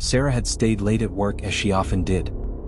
Sarah had stayed late at work as she often did.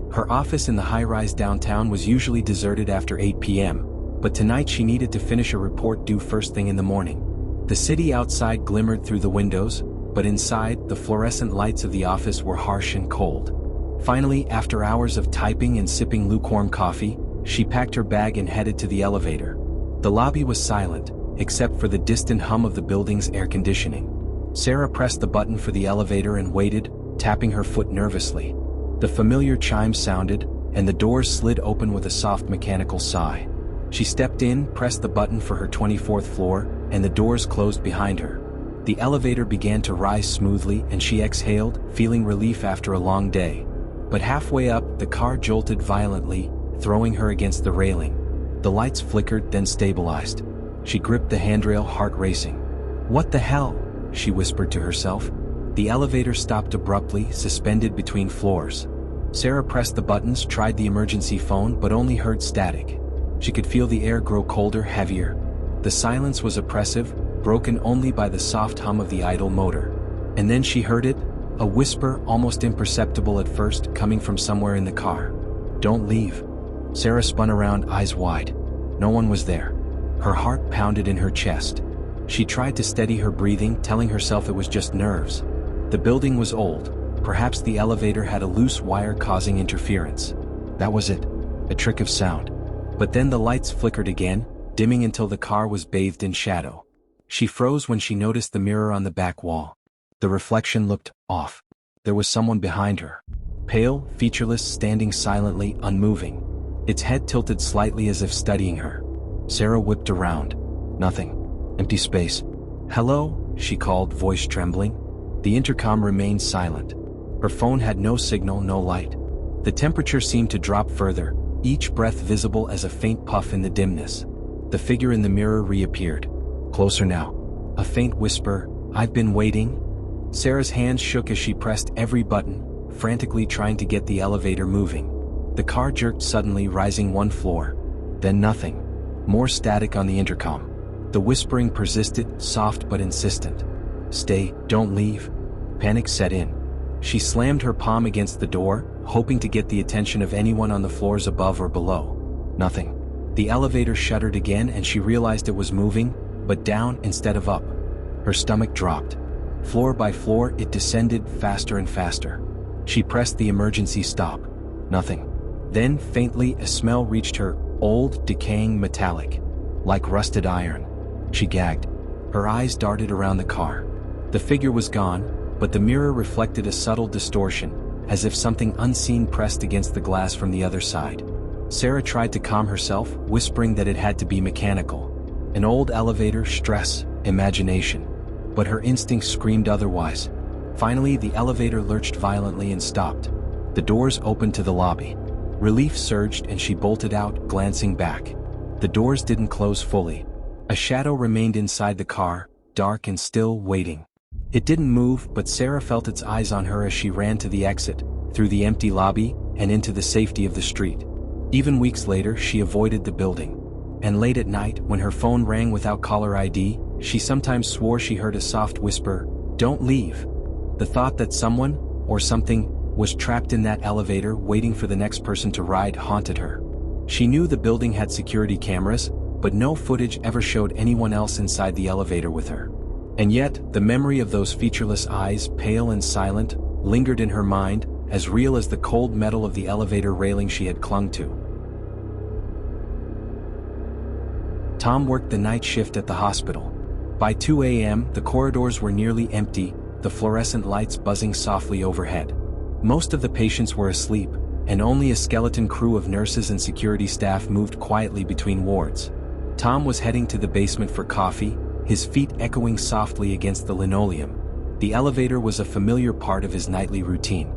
Her office in the high-rise downtown was usually deserted after 8 p.m., but tonight she needed to finish a report due first thing in the morning. The city outside glimmered through the windows, but inside, the fluorescent lights of the office were harsh and cold. Finally, after hours of typing and sipping lukewarm coffee, she packed her bag and headed to the elevator. The lobby was silent, except for the distant hum of the building's air conditioning. Sarah pressed the button for the elevator and waited, tapping her foot nervously. The familiar chime sounded, and the doors slid open with a soft mechanical sigh. She stepped in, pressed the button for her 24th floor, and the doors closed behind her. The elevator began to rise smoothly and she exhaled, feeling relief after a long day. But halfway up, the car jolted violently, throwing her against the railing. The lights flickered, then stabilized. She gripped the handrail, heart racing. "What the hell?" she whispered to herself. The elevator stopped abruptly, suspended between floors. Sarah pressed the buttons, tried the emergency phone, but only heard static. She could feel the air grow colder, heavier. The silence was oppressive, broken only by the soft hum of the idle motor. And then she heard it, a whisper, almost imperceptible at first, coming from somewhere in the car. "Don't leave." Sarah spun around, eyes wide. No one was there. Her heart pounded in her chest. She tried to steady her breathing, telling herself it was just nerves. The building was old. Perhaps the elevator had a loose wire causing interference. That was it, a trick of sound. But then the lights flickered again, dimming until the car was bathed in shadow. She froze when she noticed the mirror on the back wall. The reflection looked off. There was someone behind her. Pale, featureless, standing silently, unmoving. Its head tilted slightly as if studying her. Sarah whipped around. Nothing. Empty space. "Hello?" she called, voice trembling. The intercom remained silent. Her phone had no signal, no light. The temperature seemed to drop further, each breath visible as a faint puff in the dimness. The figure in the mirror reappeared. Closer now. A faint whisper, "I've been waiting." Sarah's hands shook as she pressed every button, frantically trying to get the elevator moving. The car jerked suddenly, rising one floor. Then nothing. More static on the intercom. The whispering persisted, soft but insistent. "Stay, don't leave." Panic set in. She slammed her palm against the door, hoping to get the attention of anyone on the floors above or below. Nothing. The elevator shuddered again and she realized it was moving, but down instead of up. Her stomach dropped. Floor by floor, it descended faster and faster. She pressed the emergency stop. Nothing. Then, faintly, a smell reached her, old, decaying, metallic. Like rusted iron. She gagged. Her eyes darted around the car. The figure was gone, but the mirror reflected a subtle distortion, as if something unseen pressed against the glass from the other side. Sarah tried to calm herself, whispering that it had to be mechanical. An old elevator, stress, imagination. But her instincts screamed otherwise. Finally, the elevator lurched violently and stopped. The doors opened to the lobby. Relief surged and she bolted out, glancing back. The doors didn't close fully. A shadow remained inside the car, dark and still, waiting. It didn't move, but Sarah felt its eyes on her as she ran to the exit, through the empty lobby, and into the safety of the street. Even weeks later, she avoided the building. And late at night, when her phone rang without caller ID, she sometimes swore she heard a soft whisper, "Don't leave." The thought that someone, or something, was trapped in that elevator waiting for the next person to ride haunted her. She knew the building had security cameras, but no footage ever showed anyone else inside the elevator with her. And yet, the memory of those featureless eyes, pale and silent, lingered in her mind, as real as the cold metal of the elevator railing she had clung to. Tom worked the night shift at the hospital. By 2 a.m., the corridors were nearly empty, the fluorescent lights buzzing softly overhead. Most of the patients were asleep, and only a skeleton crew of nurses and security staff moved quietly between wards. Tom was heading to the basement for coffee, his feet echoing softly against the linoleum. The elevator was a familiar part of his nightly routine.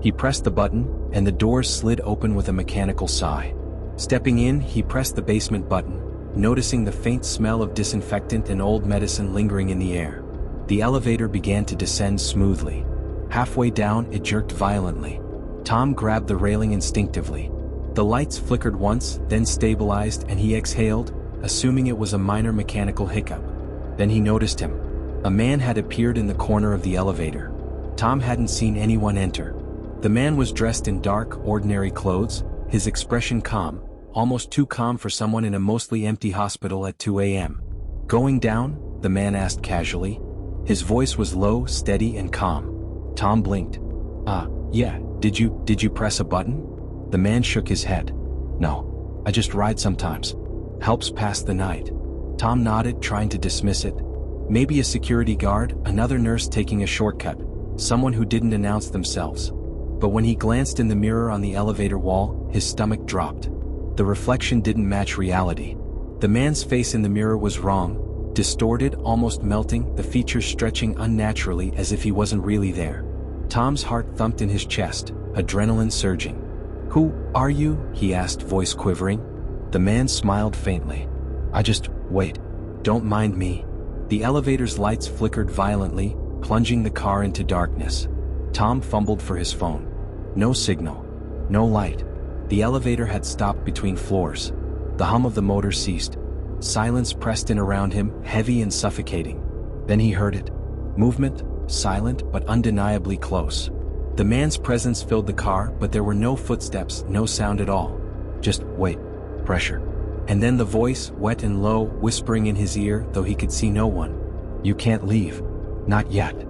He pressed the button, and the doors slid open with a mechanical sigh. Stepping in, he pressed the basement button, noticing the faint smell of disinfectant and old medicine lingering in the air. The elevator began to descend smoothly. Halfway down, it jerked violently. Tom grabbed the railing instinctively. The lights flickered once, then stabilized, and he exhaled, assuming it was a minor mechanical hiccup. Then he noticed him. A man had appeared in the corner of the elevator. Tom hadn't seen anyone enter. The man was dressed in dark, ordinary clothes, his expression calm, almost too calm for someone in a mostly empty hospital at 2 a.m. "Going down?" the man asked casually. His voice was low, steady, and calm. Tom blinked. Yeah, did you press a button?" The man shook his head. "No, I just ride sometimes. Helps pass the night." Tom nodded, trying to dismiss it. Maybe a security guard, another nurse taking a shortcut, someone who didn't announce themselves. But when he glanced in the mirror on the elevator wall, his stomach dropped. The reflection didn't match reality. The man's face in the mirror was wrong, distorted, almost melting, the features stretching unnaturally as if he wasn't really there. Tom's heart thumped in his chest, adrenaline surging. "Who are you?" he asked, voice quivering. The man smiled faintly. Wait. Don't mind me." The elevator's lights flickered violently, plunging the car into darkness. Tom fumbled for his phone. No signal. No light. The elevator had stopped between floors. The hum of the motor ceased. Silence pressed in around him, heavy and suffocating. Then he heard it. Movement, silent but undeniably close. The man's presence filled the car, but there were no footsteps, no sound at all. Just wait. Pressure. And then the voice, wet and low, whispering in his ear, though he could see no one. "You can't leave. Not yet."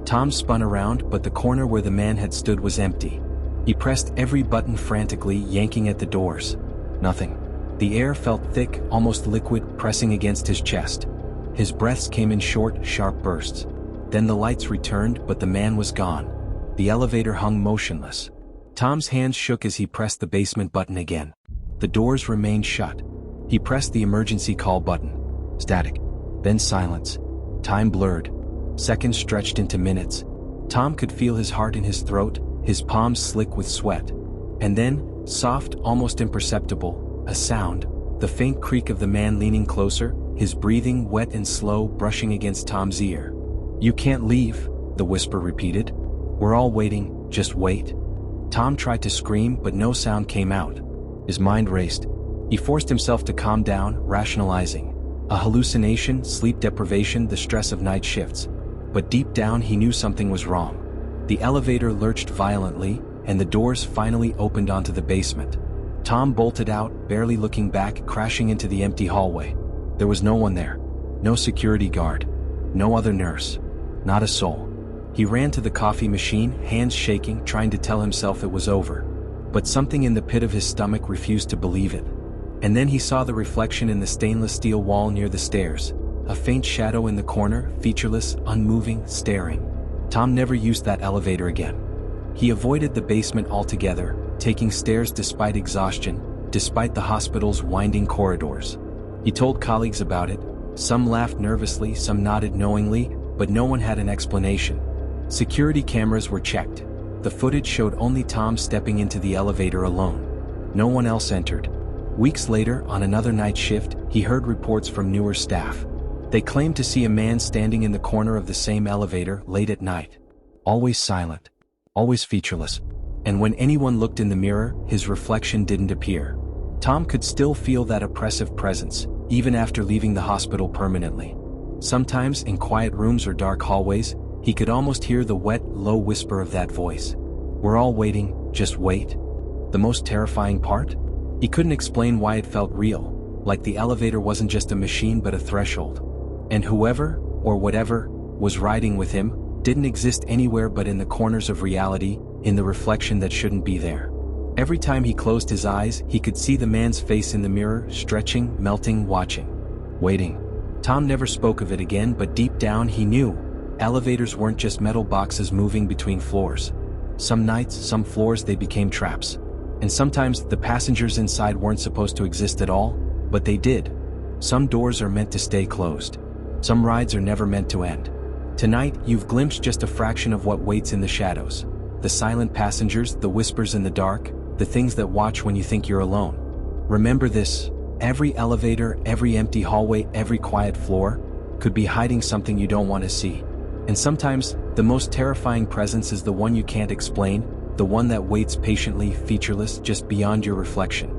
Tom spun around, but the corner where the man had stood was empty. He pressed every button frantically, yanking at the doors. Nothing. The air felt thick, almost liquid, pressing against his chest. His breaths came in short, sharp bursts. Then the lights returned, but the man was gone. The elevator hung motionless. Tom's hands shook as he pressed the basement button again. The doors remained shut. He pressed the emergency call button. Static. Then silence. Time blurred. Seconds stretched into minutes. Tom could feel his heart in his throat, his palms slick with sweat. And then, soft, almost imperceptible, a sound, the faint creak of the man leaning closer, his breathing wet and slow, brushing against Tom's ear. "You can't leave," the whisper repeated. "We're all waiting, just wait." Tom tried to scream, but no sound came out. His mind raced. He forced himself to calm down, rationalizing. A hallucination, sleep deprivation, the stress of night shifts. But deep down he knew something was wrong. The elevator lurched violently, and the doors finally opened onto the basement. Tom bolted out, barely looking back, crashing into the empty hallway. There was no one there. No security guard. No other nurse. Not a soul. He ran to the coffee machine, hands shaking, trying to tell himself it was over. But something in the pit of his stomach refused to believe it. And then he saw the reflection in the stainless steel wall near the stairs. A faint shadow in the corner, featureless, unmoving, staring. Tom never used that elevator again. He avoided the basement altogether, taking stairs despite exhaustion, despite the hospital's winding corridors. He told colleagues about it. Some laughed nervously, some nodded knowingly, but no one had an explanation. Security cameras were checked. The footage showed only Tom stepping into the elevator alone. No one else entered. Weeks later, on another night shift, he heard reports from newer staff. They claimed to see a man standing in the corner of the same elevator late at night. Always silent. Always featureless. And when anyone looked in the mirror, his reflection didn't appear. Tom could still feel that oppressive presence, even after leaving the hospital permanently. Sometimes, in quiet rooms or dark hallways, he could almost hear the wet, low whisper of that voice. "We're all waiting, just wait." The most terrifying part? He couldn't explain why it felt real, like the elevator wasn't just a machine but a threshold. And whoever, or whatever, was riding with him, didn't exist anywhere but in the corners of reality, in the reflection that shouldn't be there. Every time he closed his eyes, he could see the man's face in the mirror, stretching, melting, watching. Waiting. Tom never spoke of it again, but deep down he knew. Elevators weren't just metal boxes moving between floors. Some nights, some floors, they became traps. And sometimes the passengers inside weren't supposed to exist at all, but they did. Some doors are meant to stay closed. Some rides are never meant to end. Tonight, you've glimpsed just a fraction of what waits in the shadows. The silent passengers, the whispers in the dark, the things that watch when you think you're alone. Remember this: every elevator, every empty hallway, every quiet floor could be hiding something you don't want to see. And sometimes, the most terrifying presence is the one you can't explain, the one that waits patiently, featureless, just beyond your reflection.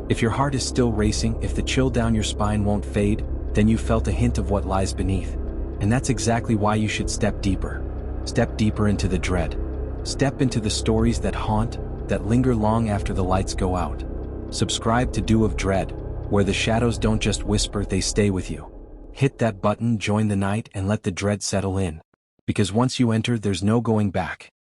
If your heart is still racing, if the chill down your spine won't fade, then you felt a hint of what lies beneath. And that's exactly why you should step deeper. Step deeper into the dread. Step into the stories that haunt, that linger long after the lights go out. Subscribe to Do of Dread, where the shadows don't just whisper, they stay with you. Hit that button, join the night, and let the dread settle in. Because once you enter, there's no going back.